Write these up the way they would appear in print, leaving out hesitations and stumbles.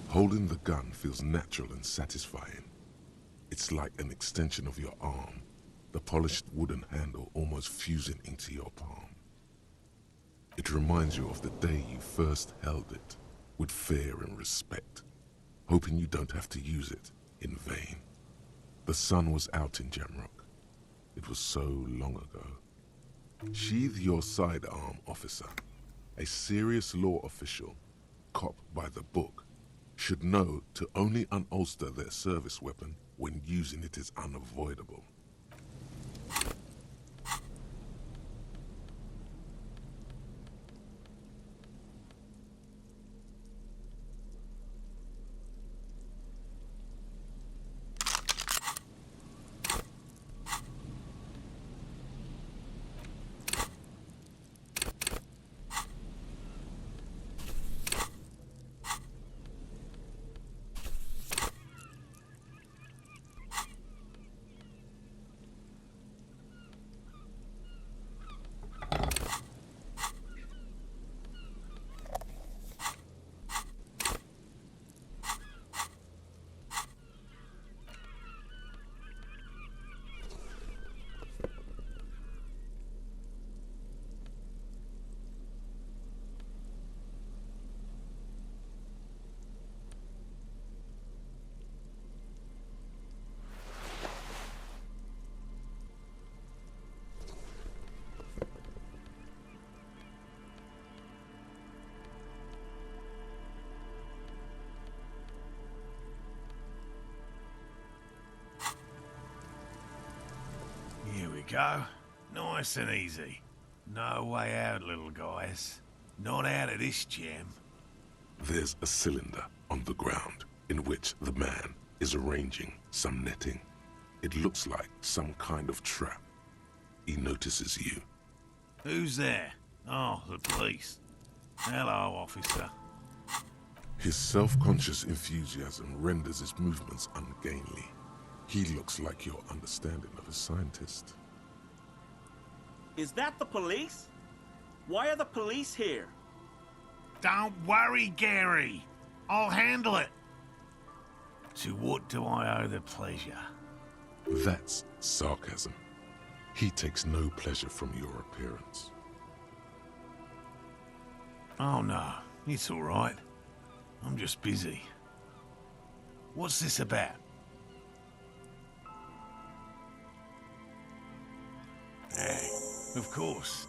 Holding the gun feels natural and satisfying. It's like an extension of your arm, the polished wooden handle almost fusing into your palm. It reminds you of the day you first held it, with fear and respect, hoping you don't have to use it in vain. The sun was out in Jamrock. It was so long ago. Sheathe your sidearm, officer. A serious law official, cop by the book, should know to only unholster their service weapon when using it is unavoidable. Here we go. Nice and easy. No way out, little guys. Not out of this jam. There's a cylinder on the ground in which the man is arranging some netting. It looks like some kind of trap. He notices you. Who's there? Oh, the police. Hello, officer. His self-conscious enthusiasm renders his movements ungainly. He looks like your understanding of a scientist. Is that the police? Why are the police here? Don't worry, Gary. I'll handle it. To what do I owe the pleasure? That's sarcasm. He takes no pleasure from your appearance. Oh no, it's all right. I'm just busy. What's this about? Hey, of course.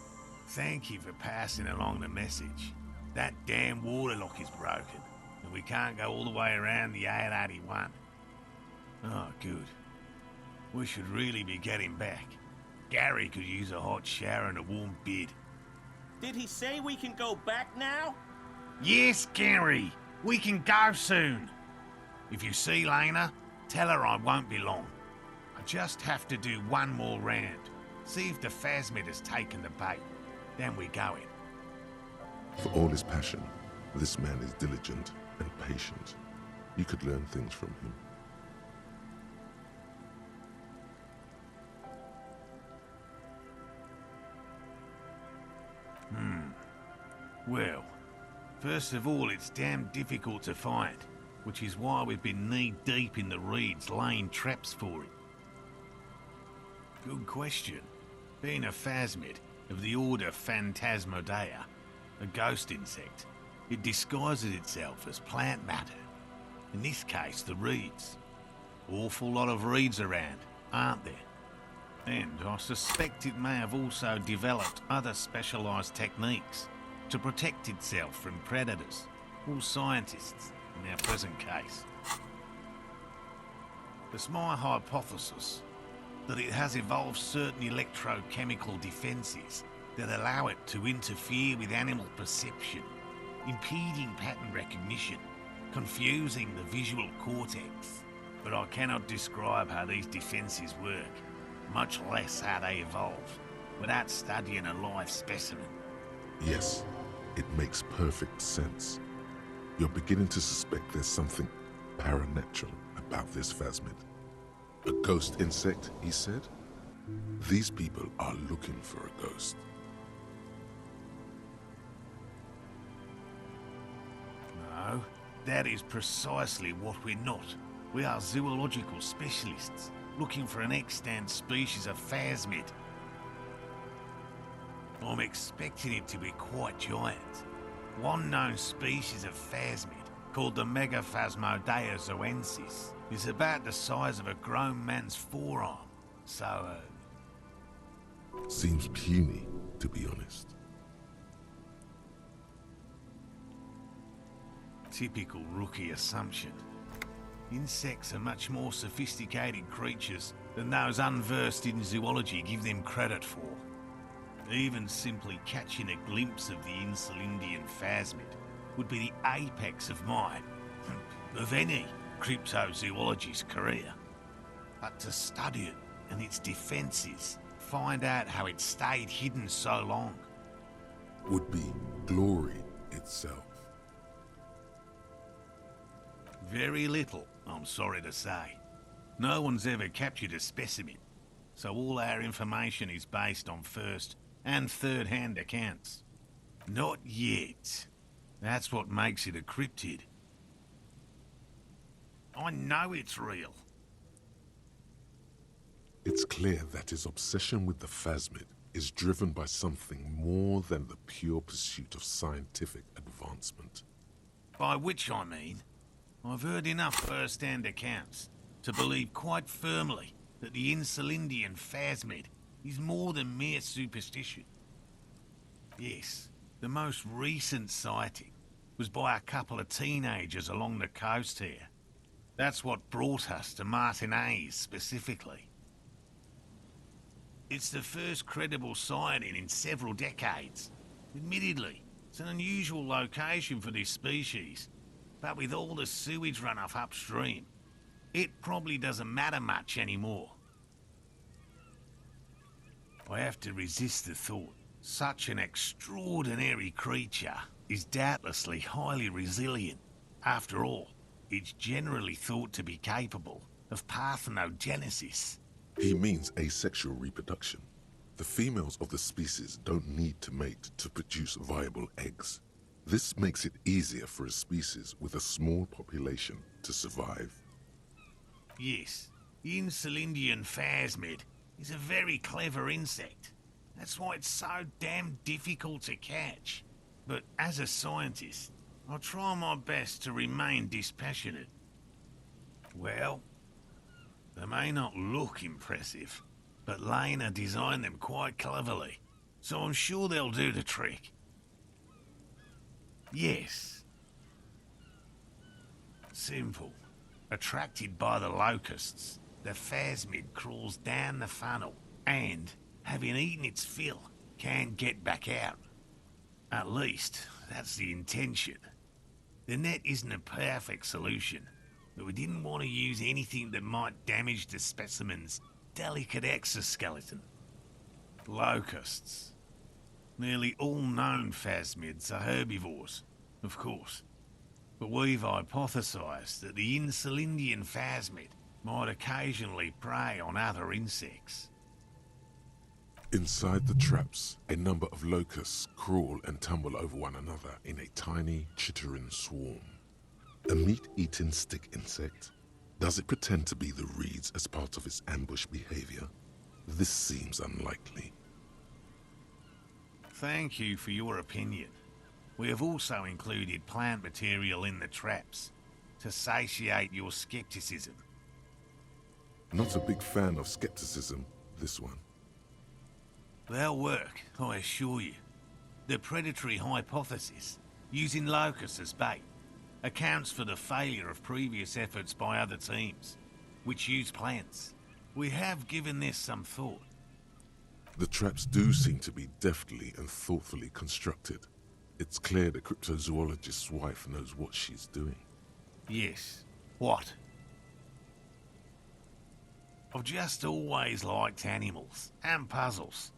Thank you for passing along the message. That damn water lock is broken, and we can't go all the way around the 881. Oh, good. We should really be getting back. Gary could use a hot shower and a warm bed. Did he say we can go back now? Yes, Gary. We can go soon. If you see Lena, tell her I won't be long. I just have to do one more round. See if the phasmid has taken the bait. Then we go in. For all his passion, this man is diligent and patient. You could learn things from him. Well, first of all, it's damn difficult to find, which is why we've been knee-deep in the reeds laying traps for it. Good question. Being a phasmid of the order Phantasmodea, a ghost insect, it disguises itself as plant matter. In this case, the reeds. Awful lot of reeds around, aren't there? And I suspect it may have also developed other specialised techniques to protect itself from predators, or scientists in our present case. It's my hypothesis that it has evolved certain electrochemical defences that allow it to interfere with animal perception, impeding pattern recognition, confusing the visual cortex. But I cannot describe how these defences work, much less how they evolve, without studying a live specimen. Yes, it makes perfect sense. You're beginning to suspect there's something paranatural about this phasmid. A ghost insect, he said? These people are looking for a ghost. No, That is precisely what we're not. We are zoological specialists, looking for an extant species of phasmid. I'm expecting it to be quite giant. One known species of phasmid, called the Megaphasmodeozoensis, is about the size of a grown man's forearm. So, Seems puny, to be honest. typical rookie assumption. Insects are much more sophisticated creatures than those unversed in zoology give them credit for. Even simply catching a glimpse of the Insulindian phasmid would be the apex of my, of any, cryptozoologist's career. But to study it and its defences, find out how it stayed hidden so long. Would be glory itself. Very little, I'm sorry to say. No one's ever captured a specimen, so all our information is based on first and third-hand accounts. Not yet. That's what makes it a cryptid. I know it's real. It's clear that his obsession with the phasmid is driven by something more than the pure pursuit of scientific advancement. By which I mean, I've heard enough first-hand accounts to believe quite firmly that the Insulindian phasmid is more than mere superstition. Yes, the most recent sighting was by a couple of teenagers along the coast here. That's what brought us to Martinez specifically. It's the first credible sighting in several decades. Admittedly, it's an unusual location for this species, but with all the sewage runoff upstream, it probably doesn't matter much anymore. I have to resist the thought such an extraordinary creature is doubtlessly highly resilient. After all, it's generally thought to be capable of parthenogenesis. He means asexual reproduction. The females of the species don't need to mate to produce viable eggs. This makes it easier for a species with a small population to survive. Yes, the Insulindian phasmid is a very clever insect. That's why it's so damn difficult to catch. But as a scientist, I'll try my best to remain dispassionate. Well, they may not look impressive, but Lena designed them quite cleverly, so I'm sure they'll do the trick. Yes. Simple. Attracted by the locusts, the phasmid crawls down the funnel and, having eaten its fill, can't get back out. At least, that's the intention. The net isn't a perfect solution, but we didn't want to use anything that might damage the specimen's delicate exoskeleton. Locusts. Nearly all known phasmids are herbivores, of course. But we've hypothesized that the Insulindian phasmid might occasionally prey on other insects. Inside the traps, a number of locusts crawl and tumble over one another in a tiny, chittering swarm. A meat-eating stick insect? Does it pretend to be the reeds as part of its ambush behavior? This seems unlikely. Thank you for your opinion. We have also included plant material in the traps to satiate your skepticism. Not a big fan of skepticism, this one. They'll work, I assure you. The predatory hypothesis, using locusts as bait, accounts for the failure of previous efforts by other teams, which use plants. We have given this some thought. The traps do seem to be deftly and thoughtfully constructed. It's clear the cryptozoologist's wife knows what she's doing. Yes. What? I've just always liked animals and puzzles.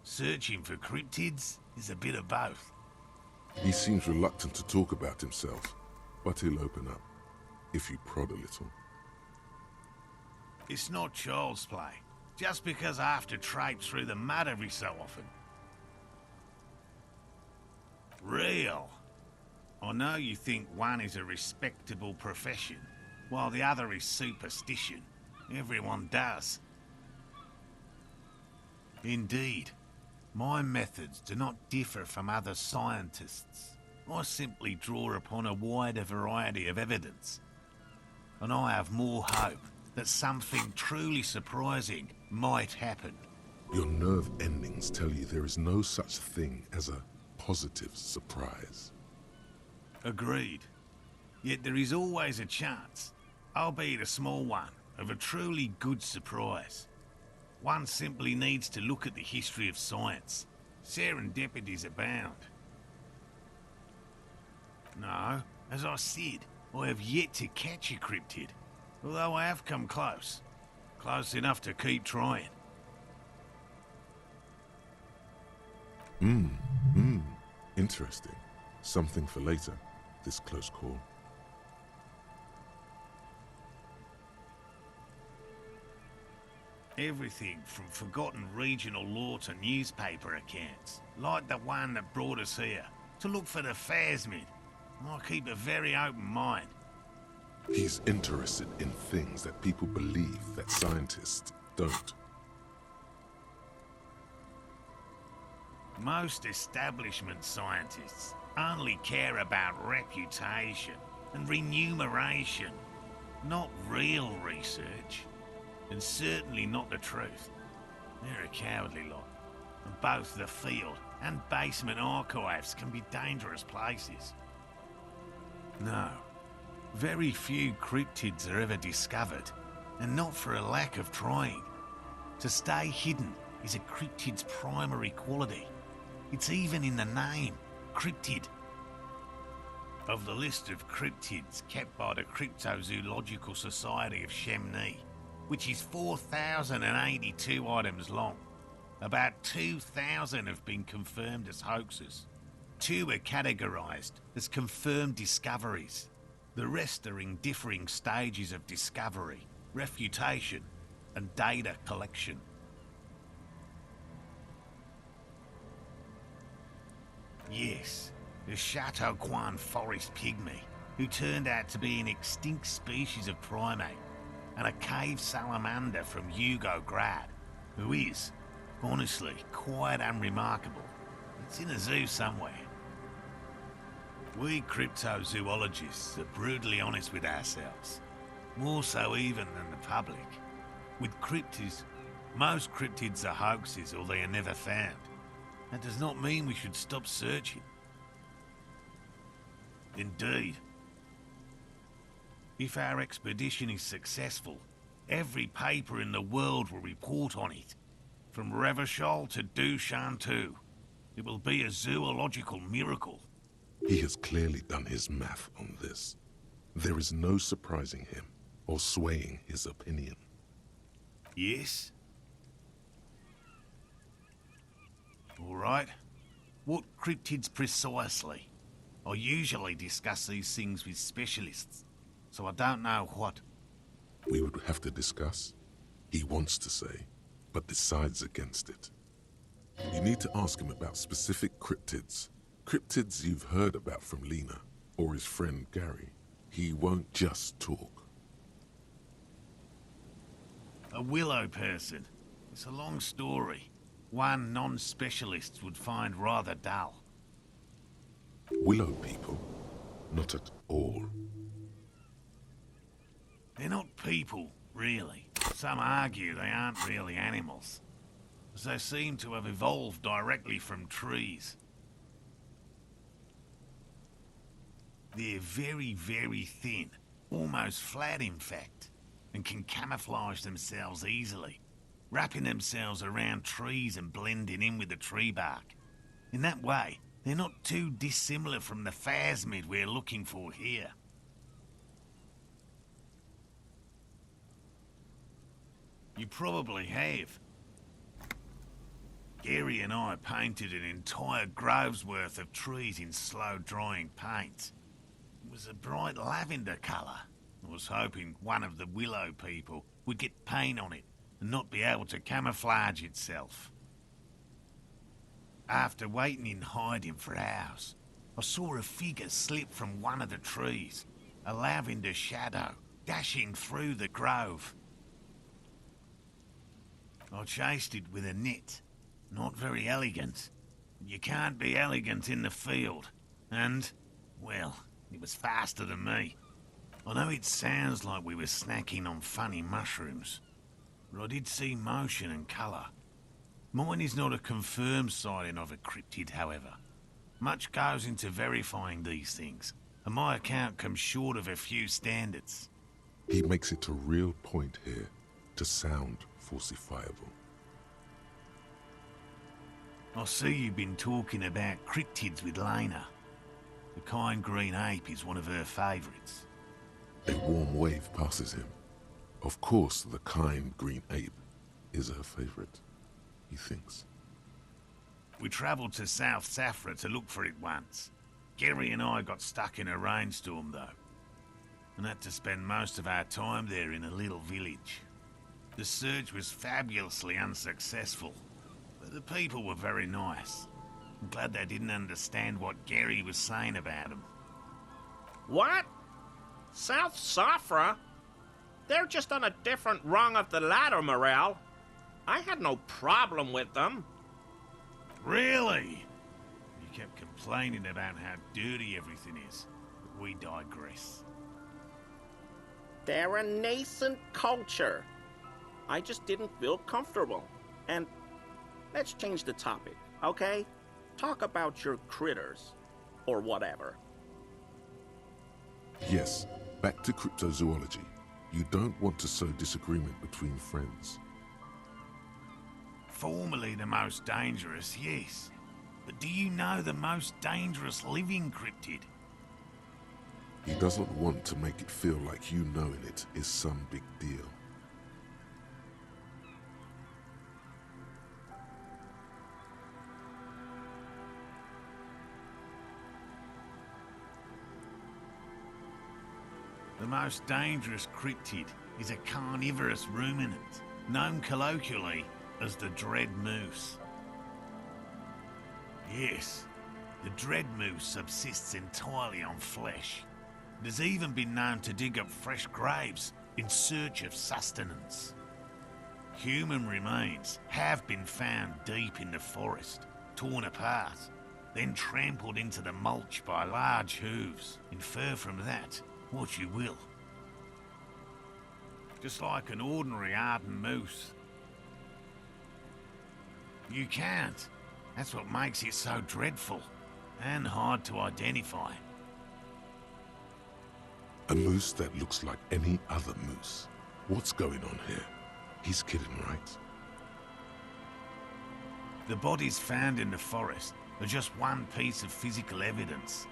Searching for cryptids is a bit of both. He seems reluctant to talk about himself, but he'll open up, if you prod a little. It's not child's play, just because I have to traipse through the mud every so often. Real. I know you think one is a respectable profession, while the other is superstition. Everyone does. Indeed. My methods do not differ from other scientists. I simply draw upon a wider variety of evidence. And I have more hope that something truly surprising might happen. Your nerve endings tell you there is no such thing as a positive surprise. Agreed. Yet there is always a chance, albeit a small one, of a truly good surprise. One simply needs to look at the history of science. Serendipities abound. No, as I said, I have yet to catch a cryptid, although I have come close. Close enough to keep trying. Interesting. Something for later, this close call. Everything from forgotten regional lore to newspaper accounts, like the one that brought us here, to look for the Phasmid. I keep a very open mind. He's interested in things that people believe that scientists don't. Most establishment scientists only care about reputation and remuneration, not real research. And certainly not the truth. They're a cowardly lot. And both the field and basement archives can be dangerous places. No. Very few cryptids are ever discovered, and not for a lack of trying. To stay hidden is a cryptid's primary quality. It's even in the name, cryptid. Of the list of cryptids kept by the Cryptozoological Society of Chemnee, which is 4,082 items long. About 2,000 have been confirmed as hoaxes. 2 are categorized as confirmed discoveries. The rest are in differing stages of discovery, refutation, and data collection. Yes, the Chateau Quan forest pygmy, who turned out to be an extinct species of primate, and a cave salamander from Grad, who is, honestly, quite unremarkable. It's in a zoo somewhere. We cryptozoologists are brutally honest with ourselves, more so even than the public. With cryptids, most cryptids are hoaxes or they are never found. That does not mean we should stop searching. Indeed. If our expedition is successful, every paper in the world will report on it. From Revachol to Dushantu. It will be a zoological miracle. He has clearly done his math on this. There is no surprising him or swaying his opinion. Yes? All right. What cryptids precisely? I usually discuss these things with specialists, so I don't know what. We would have to discuss. He wants to say, but decides against it. You need to ask him about specific cryptids. Cryptids you've heard about from Lena, or his friend Gary. He won't just talk. A willow person. It's a long story. One non-specialist would find rather dull. Willow people? Not at all. They're not people, really. Some argue they aren't really animals, as they seem to have evolved directly from trees. They're very, very thin, almost flat in fact, and can camouflage themselves easily, wrapping themselves around trees and blending in with the tree bark. In that way, they're not too dissimilar from the Phasmid we're looking for here. You probably have. Gary and I painted an entire grove's worth of trees in slow-drying paints. It was a bright lavender colour. I was hoping one of the willow people would get paint on it and not be able to camouflage itself. After waiting in hiding for hours, I saw a figure slip from one of the trees, a lavender shadow, dashing through the grove. I chased it with a net. Not very elegant. You can't be elegant in the field. And, well, it was faster than me. I know it sounds like we were snacking on funny mushrooms, but I did see motion and colour. Mine is not a confirmed sighting of a cryptid, however. Much goes into verifying these things, and my account comes short of a few standards. He makes it a real point here to sound falsifiable. I see you've been talking about cryptids with Lena. The kind green ape is one of her favourites. A warm wave passes him. Of course, the kind green ape is her favorite, he thinks. We travelled to South Safra to look for it once. Gary and I got stuck in a rainstorm, though, and had to spend most of our time there in a little village. The search was fabulously unsuccessful, but the people were very nice. I'm glad they didn't understand what Gary was saying about them. What? South Safra? They're just on a different rung of the ladder, Morell. I had no problem with them. Really? You kept complaining about how dirty everything is, but we digress. They're a nascent culture. I just didn't feel comfortable. And let's change the topic, okay? Talk about your critters, or whatever. Yes, back to cryptozoology. You don't want to sow disagreement between friends. Formerly the most dangerous, yes. But do you know the most dangerous living cryptid? He doesn't want to make it feel like you knowing it is some big deal. The most dangerous cryptid is a carnivorous ruminant, known colloquially as the dread moose. Yes, the dread moose subsists entirely on flesh. It has even been known to dig up fresh graves in search of sustenance. Human remains have been found deep in the forest, torn apart, then trampled into the mulch by large hooves. Infer from that what you will. Just like an ordinary ardent moose. You can't. That's what makes it so dreadful and hard to identify. A moose that looks like any other moose. What's going on here? He's kidding, right? The bodies found in the forest are just one piece of physical evidence.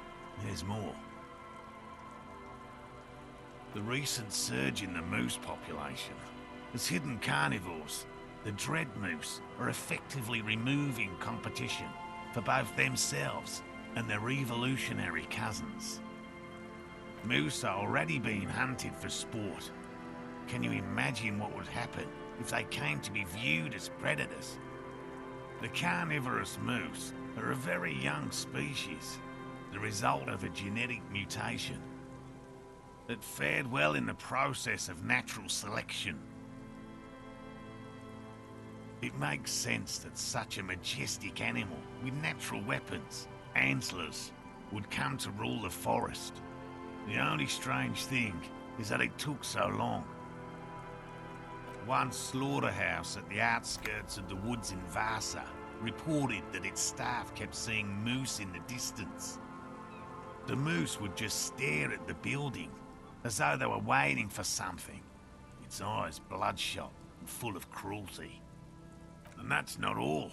There's more. The recent surge in the moose population has hidden carnivores. The dread moose are effectively removing competition for both themselves and their evolutionary cousins. Moose are already being hunted for sport. Can you imagine what would happen if they came to be viewed as predators? The carnivorous moose are a very young species, the result of a genetic mutation that fared well in the process of natural selection. It makes sense that such a majestic animal with natural weapons, antlers, would come to rule the forest. The only strange thing is that it took so long. One slaughterhouse at the outskirts of the woods in Vasa reported that its staff kept seeing moose in the distance. The moose would just stare at the building, as though they were waiting for something, its eyes bloodshot and full of cruelty. And that's not all.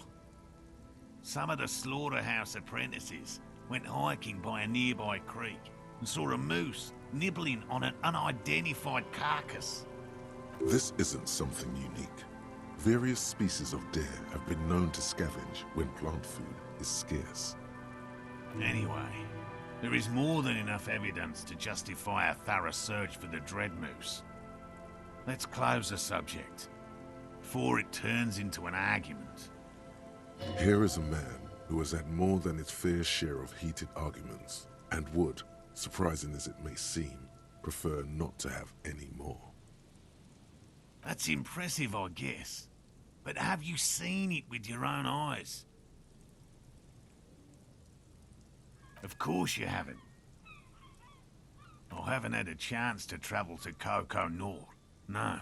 Some of the slaughterhouse apprentices went hiking by a nearby creek and saw a moose nibbling on an unidentified carcass. This isn't something unique. Various species of deer have been known to scavenge when plant food is scarce. Anyway, there is more than enough evidence to justify a thorough search for the dread moose. Let's close the subject before it turns into an argument. Here is a man who has had more than its fair share of heated arguments, and would, surprising as it may seem, prefer not to have any more. That's impressive, I guess. But have you seen it with your own eyes? Of course you haven't. I haven't had a chance to travel to Coco North. No.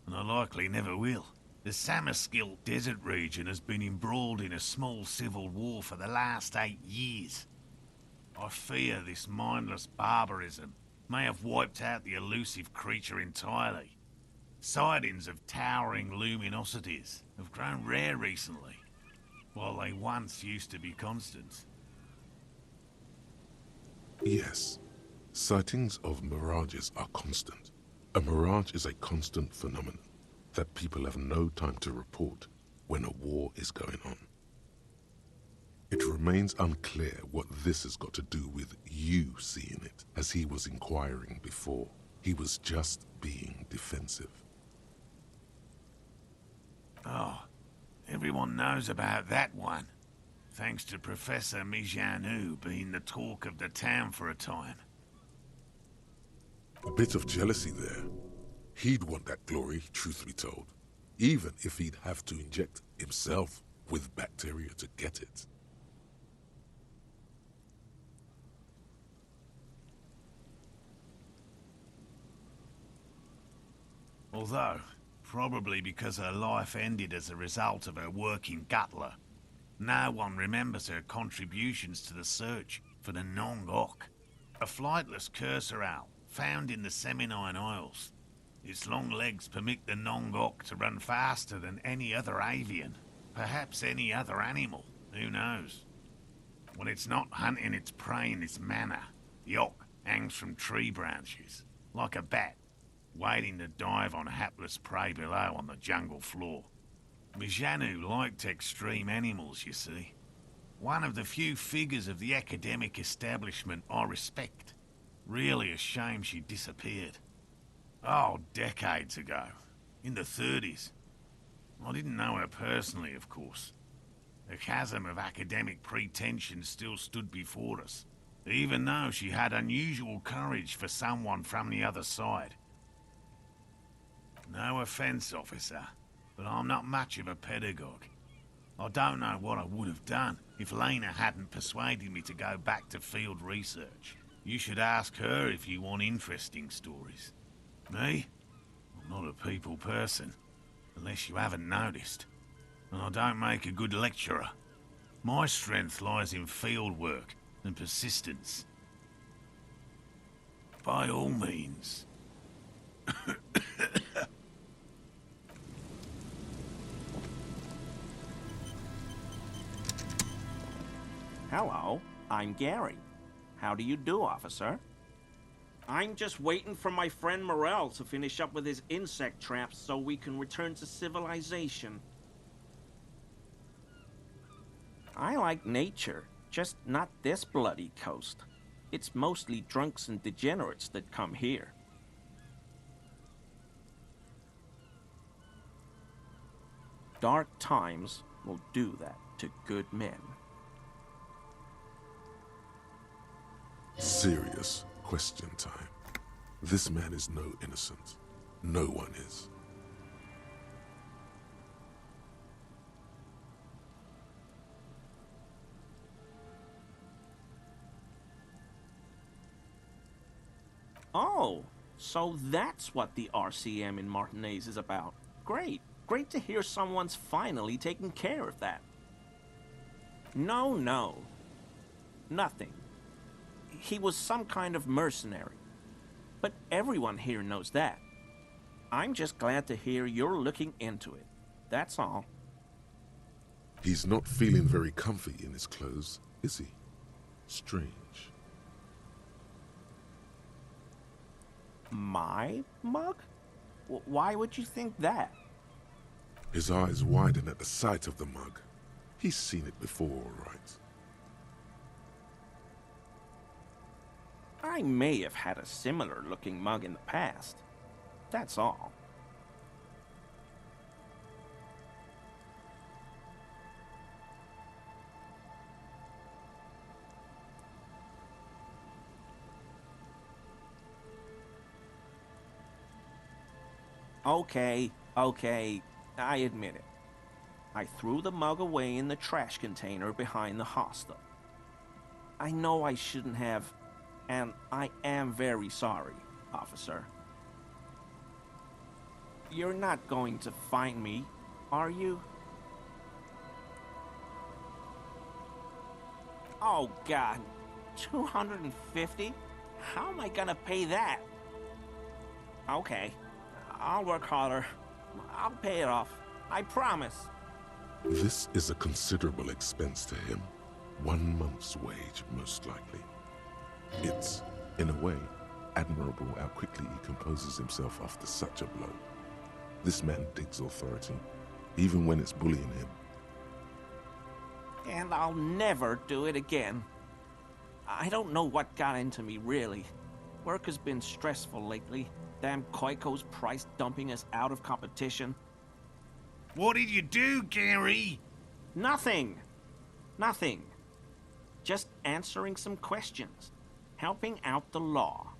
And I likely never will. The Samaskill desert region has been embroiled in a small civil war for the last 8 years. I fear this mindless barbarism may have wiped out the elusive creature entirely. Sightings of towering luminosities have grown rare recently, while they once used to be constant. Yes, sightings of mirages are constant. A mirage is a constant phenomenon that people have no time to report when a war is going on. It remains unclear what this has got to do with you seeing it, as he was inquiring before. He was just being defensive. Oh, everyone knows about that one, thanks to Professor Mijanu being the talk of the town for a time. A bit of jealousy there. He'd want that glory, truth be told, even if he'd have to inject himself with bacteria to get it. Although, probably because her life ended as a result of her work in Gutler, no one remembers her contributions to the search for the Nong-Ok, a flightless cursor owl found in the Seminine Isles. Its long legs permit the Nong-Ok to run faster than any other avian, perhaps any other animal, who knows. When it's not hunting its prey in this manner, the Ok hangs from tree branches, like a bat, waiting to dive on hapless prey below on the jungle floor. Mijanu liked extreme animals, you see. One of the few figures of the academic establishment I respect. Really a shame she disappeared. Oh, decades ago. In the 30s. I didn't know her personally, of course. The chasm of academic pretension still stood before us, even though she had unusual courage for someone from the other side. No offense, officer, but I'm not much of a pedagogue. I don't know what I would have done if Lena hadn't persuaded me to go back to field research. You should ask her if you want interesting stories. Me? I'm not a people person, unless you haven't noticed. And I don't make a good lecturer. My strength lies in field work and persistence. By all means. Hello, I'm Gary. How do you do, officer? I'm just waiting for my friend Morell to finish up with his insect traps so we can return to civilization. I like nature, just not this bloody coast. It's mostly drunks and degenerates that come here. Dark times will do that to good men. Serious question time. This man is no innocent. No one is. Oh, so that's what the RCM in Martinez is about. Great. Great to hear someone's finally taking care of that. No. Nothing. He was some kind of mercenary. But everyone here knows that. I'm just glad to hear you're looking into it. That's all. He's not feeling very comfy in his clothes, is he? Strange. My mug? Why would you think that? His eyes widen at the sight of the mug. He's seen it before, all right. I may have had a similar-looking mug in the past. That's all. Okay, I admit it. I threw the mug away in the trash container behind the hostel. I know I shouldn't have, and I am very sorry, officer. You're not going to find me, are you? Oh, God. 250? How am I gonna pay that? Okay. I'll work harder. I'll pay it off. I promise. This is a considerable expense to him. 1 month's wage, most likely. It's, in a way, admirable how quickly he composes himself after such a blow. This man digs authority, even when it's bullying him. And I'll never do it again. I don't know what got into me, really. Work has been stressful lately. Damn Koiko's price dumping us out of competition. What did you do, Gary? Nothing. Nothing. Just answering some questions. Helping out the law.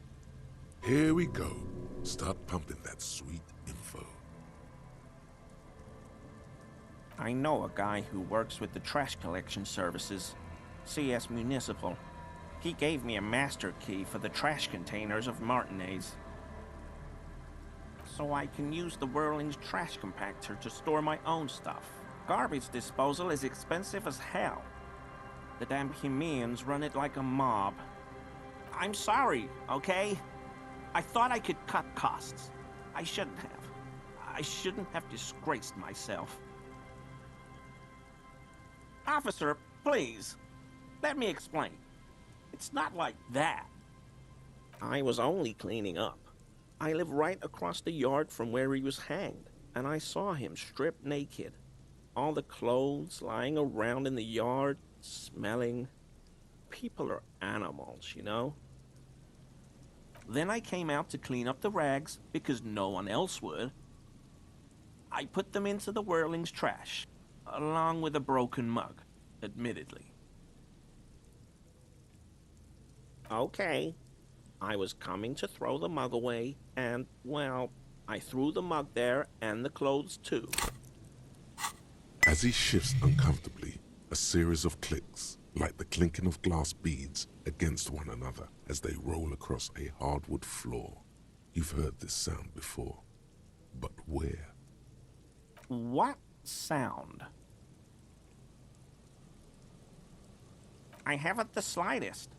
Here we go. Start pumping that sweet info. I know a guy who works with the trash collection services, CS Municipal. He gave me a master key for the trash containers of Martinez. So I can use the Whirling's trash compactor to store my own stuff. Garbage disposal is expensive as hell. The damn Hemians run it like a mob. I'm sorry, okay? I thought I could cut costs. I shouldn't have. I shouldn't have disgraced myself. Officer, please, let me explain. It's not like that. I was only cleaning up. I live right across the yard from where he was hanged, and I saw him stripped naked. All the clothes lying around in the yard, smelling. People are animals, you know? Then I came out to clean up the rags because no one else would. I put them into the Whirling's trash, along with a broken mug, admittedly. Okay. I was coming to throw the mug away, and, well, I threw the mug there and the clothes too. As he shifts uncomfortably, a series of clicks, like the clinking of glass beads against one another as they roll across a hardwood floor. You've heard this sound before, but where? What sound? I haven't the slightest.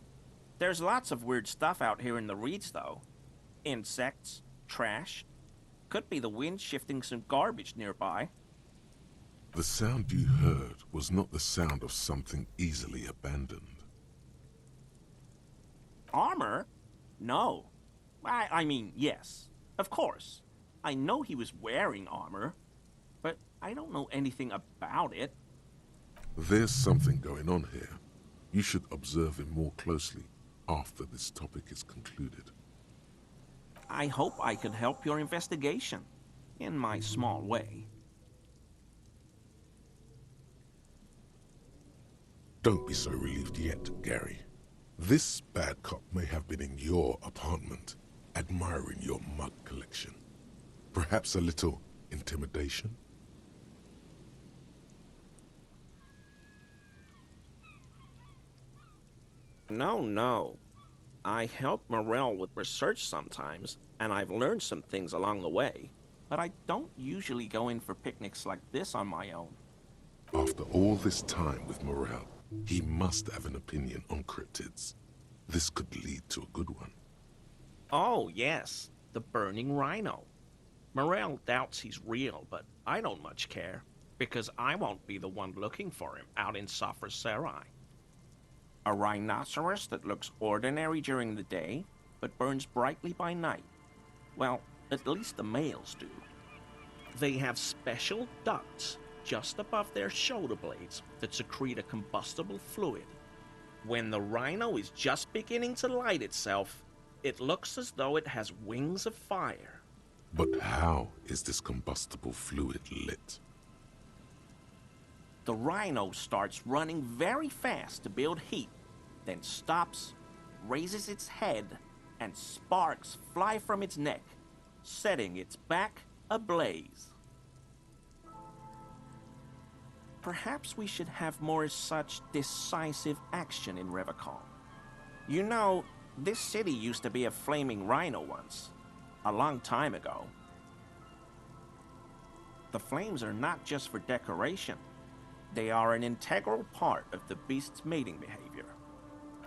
There's lots of weird stuff out here in the reeds, though. Insects, trash. Could be the wind shifting some garbage nearby. The sound you heard was not the sound of something easily abandoned. Armor? No. I mean, yes. Of course. I know he was wearing armor, but I don't know anything about it. There's something going on here. You should observe him more closely after this topic is concluded. I hope I could help your investigation, in my small way. Don't be so relieved yet, Gary. This bad cop may have been in your apartment, admiring your mug collection. Perhaps a little intimidation? No. I help Morell with research sometimes, and I've learned some things along the way. But I don't usually go in for picnics like this on my own. After all this time with Morell, he must have an opinion on cryptids. This could lead to a good one. Oh, yes. The burning rhino. Morell doubts he's real, but I don't much care, because I won't be the one looking for him out in Safra Serai. A rhinoceros that looks ordinary during the day, but burns brightly by night. Well, at least the males do. They have special ducts just above their shoulder blades that secrete a combustible fluid. When the rhino is just beginning to light itself, it looks as though it has wings of fire. But how is this combustible fluid lit? The rhino starts running very fast to build heat, then stops, raises its head, and sparks fly from its neck, setting its back ablaze. Perhaps we should have more such decisive action in Revacol. You know, this city used to be a flaming rhino once, a long time ago. The flames are not just for decoration. They are an integral part of the beast's mating behavior.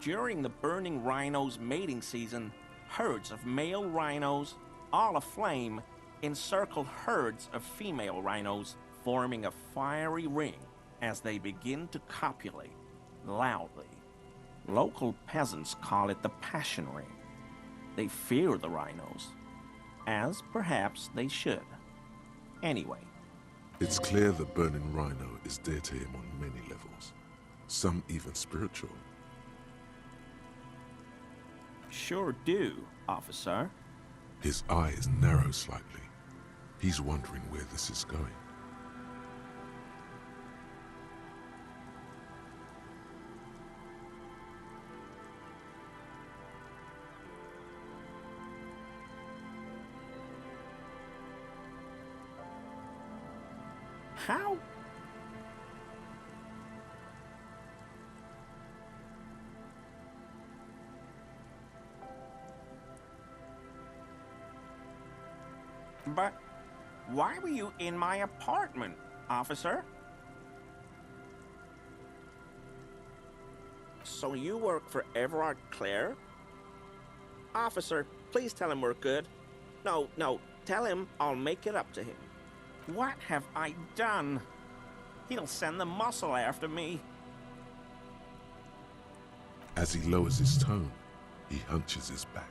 During the burning rhino's mating season, herds of male rhinos, all aflame, encircle herds of female rhinos, forming a fiery ring as they begin to copulate loudly. Local peasants call it the Passion Ring. They fear the rhinos, as perhaps they should. Anyway. It's clear the burning rhino is dear to him on many levels, some even spiritual. Sure do, officer. His eyes narrow slightly. He's wondering where this is going. How? But why were you in my apartment, officer? So you work for Everard Clare? Officer, please tell him we're good. No, tell him I'll make it up to him. What have I done? He'll send the muscle after me. As he lowers his tone, he hunches his back.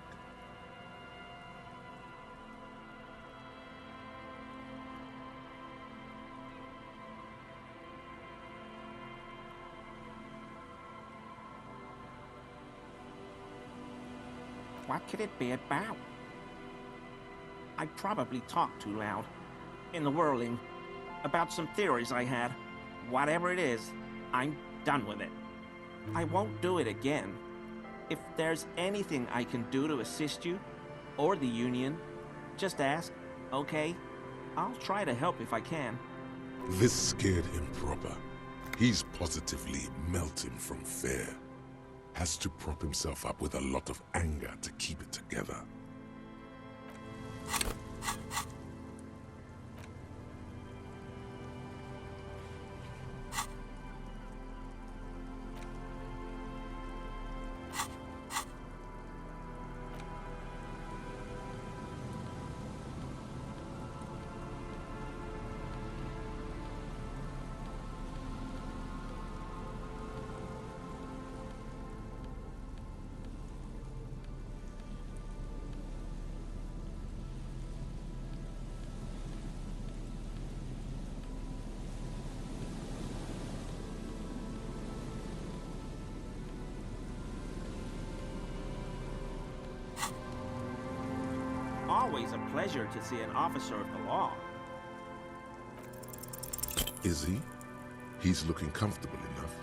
What could it be about? I probably talked too loud. In the whirling. About some theories I had. Whatever it is, I'm done with it. I won't do it again. If there's anything I can do to assist you, or the Union, just ask, okay? I'll try to help if I can. This scared him proper. He's positively melting from fear. Has to prop himself up with a lot of anger to keep it together. Always a pleasure to see an officer of the law. Is he? He's looking comfortable enough.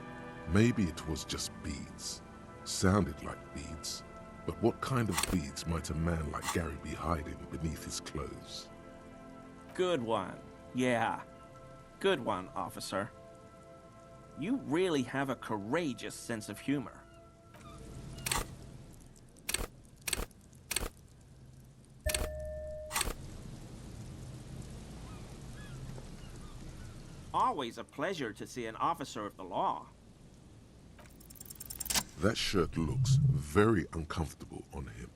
Maybe it was just beads. Sounded like beads. But what kind of beads might a man like Gary be hiding beneath his clothes? Good one. Yeah. Good one, officer. You really have a courageous sense of humor. Always a pleasure to see an officer of the law. That shirt looks very uncomfortable on him.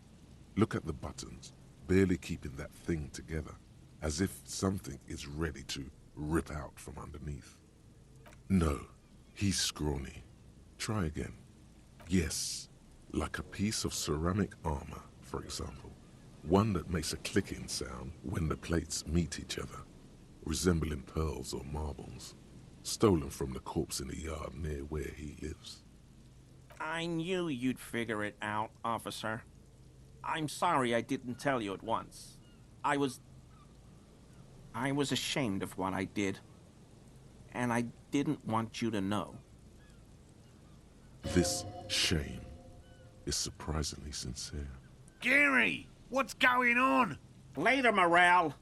Look at the buttons, barely keeping that thing together, as if something is ready to rip out from underneath. No, he's scrawny. Try again. Yes, like a piece of ceramic armor, for example. One that makes a clicking sound when the plates meet each other, resembling pearls or marbles, stolen from the corpse in the yard near where he lives. I knew you'd figure it out, officer. I'm sorry I didn't tell you at once. I was ashamed of what I did. And I didn't want you to know. This shame is surprisingly sincere. Gary, what's going on? Later, Morell.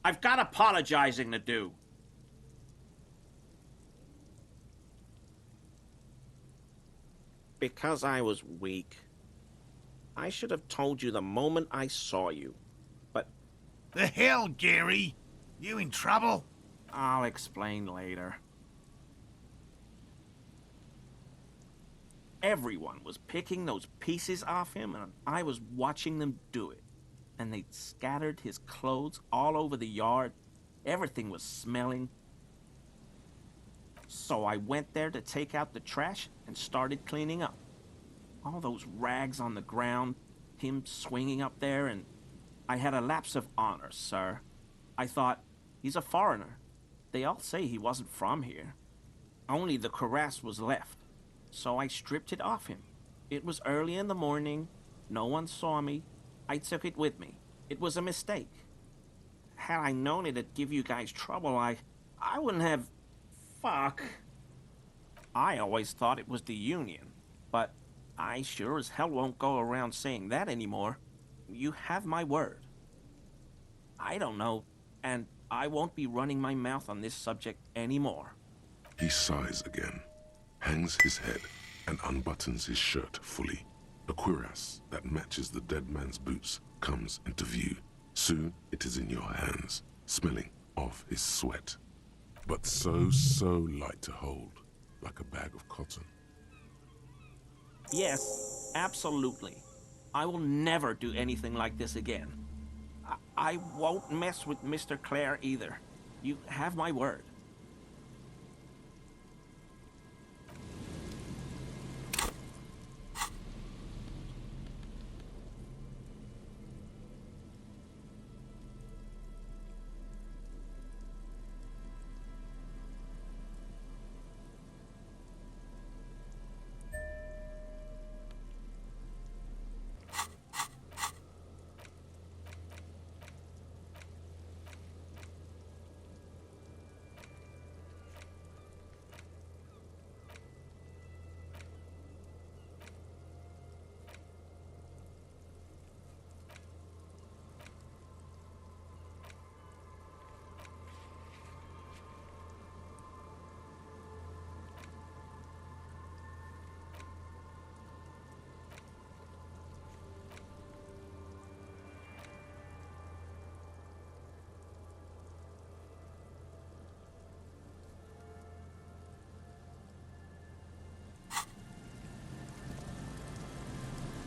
I've got apologizing to do. Because I was weak. I should have told you the moment I saw you. But The hell, Gary? You in trouble? I'll explain later. Everyone was picking those pieces off him, and I was watching them do it. And they'd scattered his clothes all over the yard. Everything was smelling. So I went there to take out the trash and started cleaning up. All those rags on the ground, him swinging up there, and I had a lapse of honor, sir. I thought, he's a foreigner. They all say he wasn't from here. Only the cuirass was left. So I stripped it off him. It was early in the morning. No one saw me. I took it with me. It was a mistake. Had I known it'd give you guys trouble, I wouldn't have... Fuck. I always thought it was the Union, but I sure as hell won't go around saying that anymore. You have my word. I don't know, and I won't be running my mouth on this subject anymore. He sighs again, hangs his head, and unbuttons his shirt fully. A cuirass that matches the dead man's boots comes into view. Soon it is in your hands, smelling of his sweat. But so light to hold, like a bag of cotton. Yes, absolutely. I will never do anything like this again. I won't mess with Mr. Clare either. You have my word.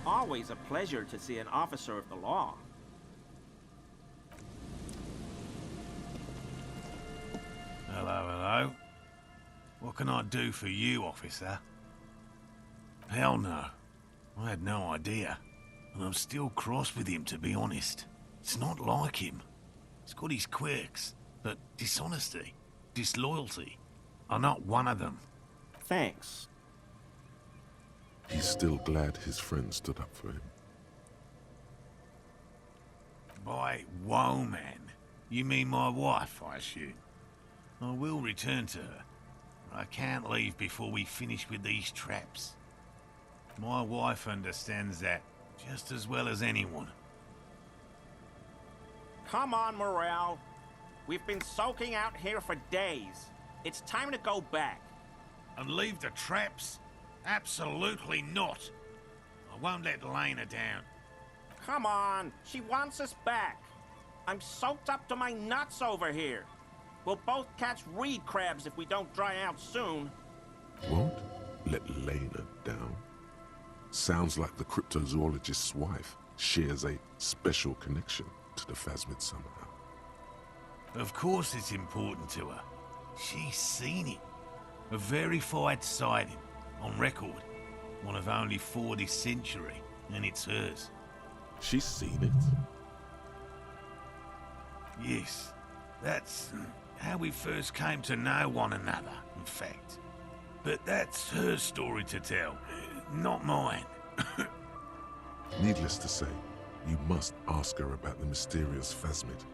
Always a pleasure to see an officer of the law. Hello. What can I do for you, officer? Hell no. I had no idea. And I'm still cross with him, to be honest. It's not like him. He's got his quirks, but dishonesty, disloyalty are not one of them. Thanks. He's still glad his friend stood up for him. By woe, man, you mean my wife, I assume? I will return to her. I can't leave before we finish with these traps. My wife understands that just as well as anyone. Come on, Morell. We've been soaking out here for days. It's time to go back. And leave the traps? Absolutely not. I won't let Lena down. Come on, she wants us back. I'm soaked up to my nuts over here. We'll both catch reed crabs if we don't dry out soon. Won't let Lena down? Sounds like the cryptozoologist's wife shares a special connection to the phasmid somehow. Of course it's important to her. She's seen it. A verified sighting. On record. One of only 4 this century, and it's hers. She's seen it? Yes. That's how we first came to know one another, in fact. But that's her story to tell, not mine. Needless to say, you must ask her about the mysterious phasmid.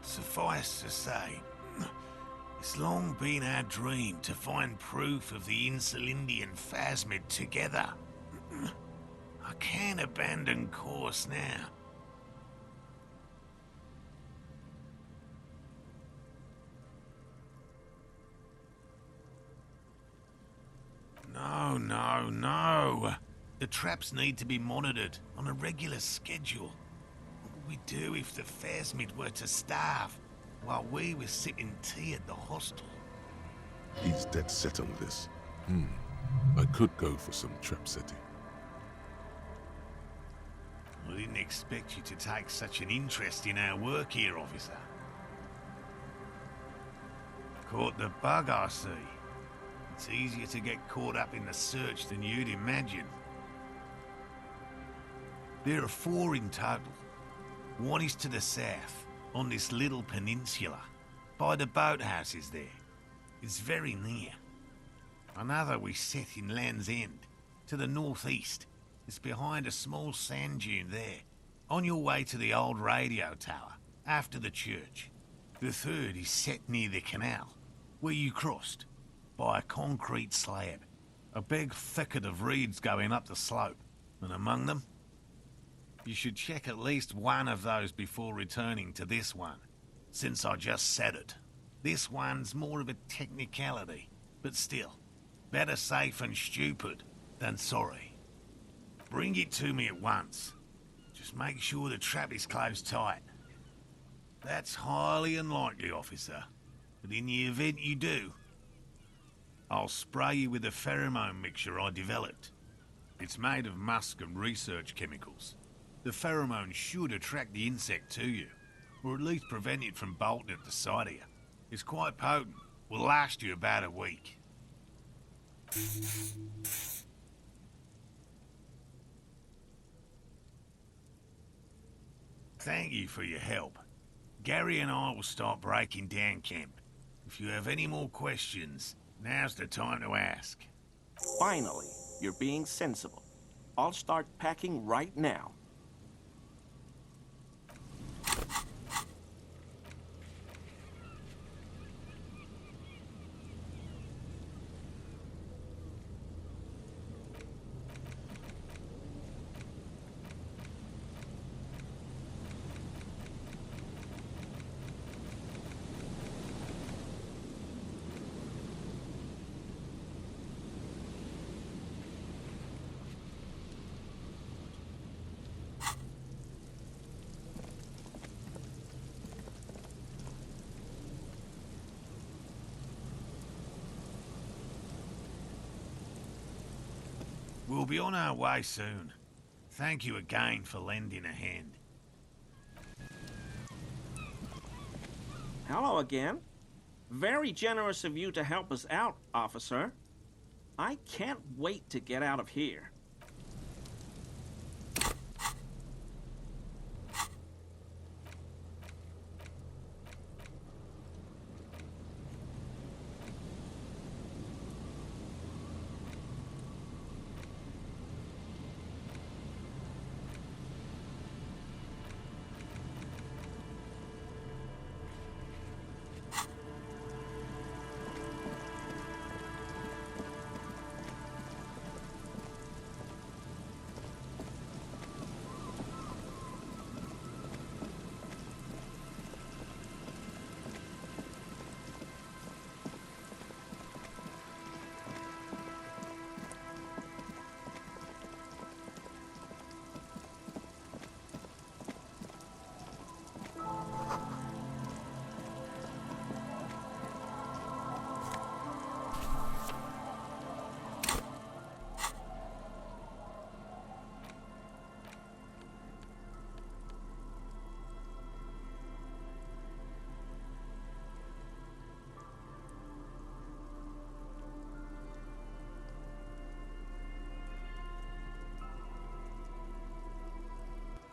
Suffice to say, it's long been our dream to find proof of the Insulindian phasmid together. I can't abandon course now. The traps need to be monitored on a regular schedule. What would we do if the Phasmid were to starve while we were sipping tea at the hostel? He's dead set on this. I could go for some trap setting. I didn't expect you to take such an interest in our work here, officer. Caught the bug, I see. It's easier to get caught up in the search than you'd imagine. There are 4 in total. One is to the south, on this little peninsula, by the boathouses there. It's very near. Another we set in Land's End, to the northeast. It's behind a small sand dune there, on your way to the old radio tower, after the church. The third is set near the canal, where you crossed, by a concrete slab. A big thicket of reeds going up the slope, and among them, you should check at least one of those before returning to this one, since I just said it. This one's more of a technicality, but still, better safe and stupid than sorry. Bring it to me at once. Just make sure the trap is closed tight. That's highly unlikely, officer, but in the event you do, I'll spray you with a pheromone mixture I developed. It's made of musk and research chemicals. The pheromone should attract the insect to you, or at least prevent it from bolting at the sight of you. It's quite potent. Will last you about a week. Thank you for your help. Gary and I will start breaking down camp. If you have any more questions, now's the time to ask. Finally, you're being sensible. I'll start packing right now. We'll be on our way soon. Thank you again for lending a hand. Hello again. Very generous of you to help us out, officer. I can't wait to get out of here.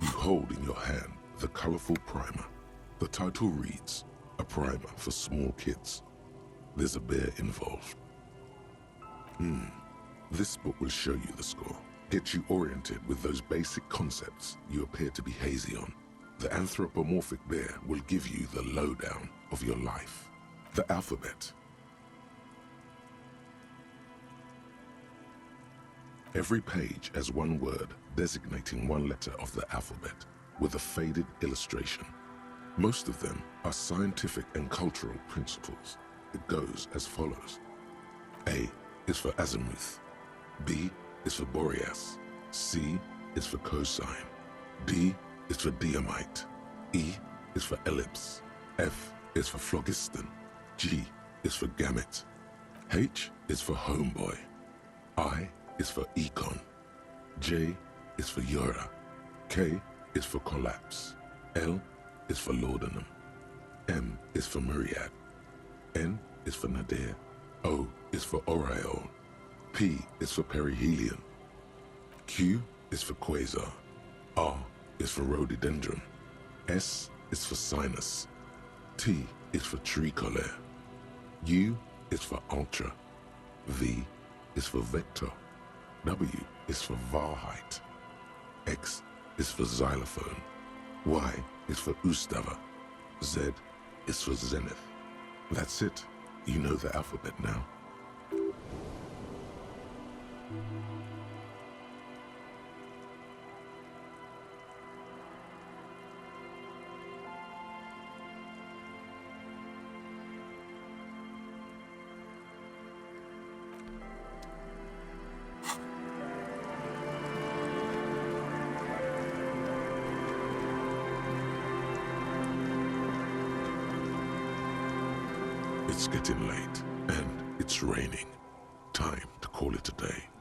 You hold in your hand the colorful primer. The title reads, "A primer for small kids." There's a bear involved. This book will show you the score. Get you oriented with those basic concepts you appear to be hazy on. The anthropomorphic bear will give you the lowdown of your life. The alphabet. Every page has one word designating one letter of the alphabet with a faded illustration. Most of them are scientific and cultural principles. It goes as follows. A is for azimuth. B is for Boreas. C is for cosine. D is for diamite. E is for ellipse. F is for phlogiston. G is for gamete. H is for homeboy. I is for econ. J is for Eura. K is for collapse. L is for laudanum. M is for myriad. N is for nadir. O is for aureole. P is for perihelion. Q is for quasar. R is for rhododendron. S is for sinus. T is for tricolor. U is for ultra. V is for vector. W is for Wahrheit. X is for xylophone. Y is for Ustava. Z is for zenith. That's it. You know the alphabet now. It's getting late, and it's raining. Time to call it a day.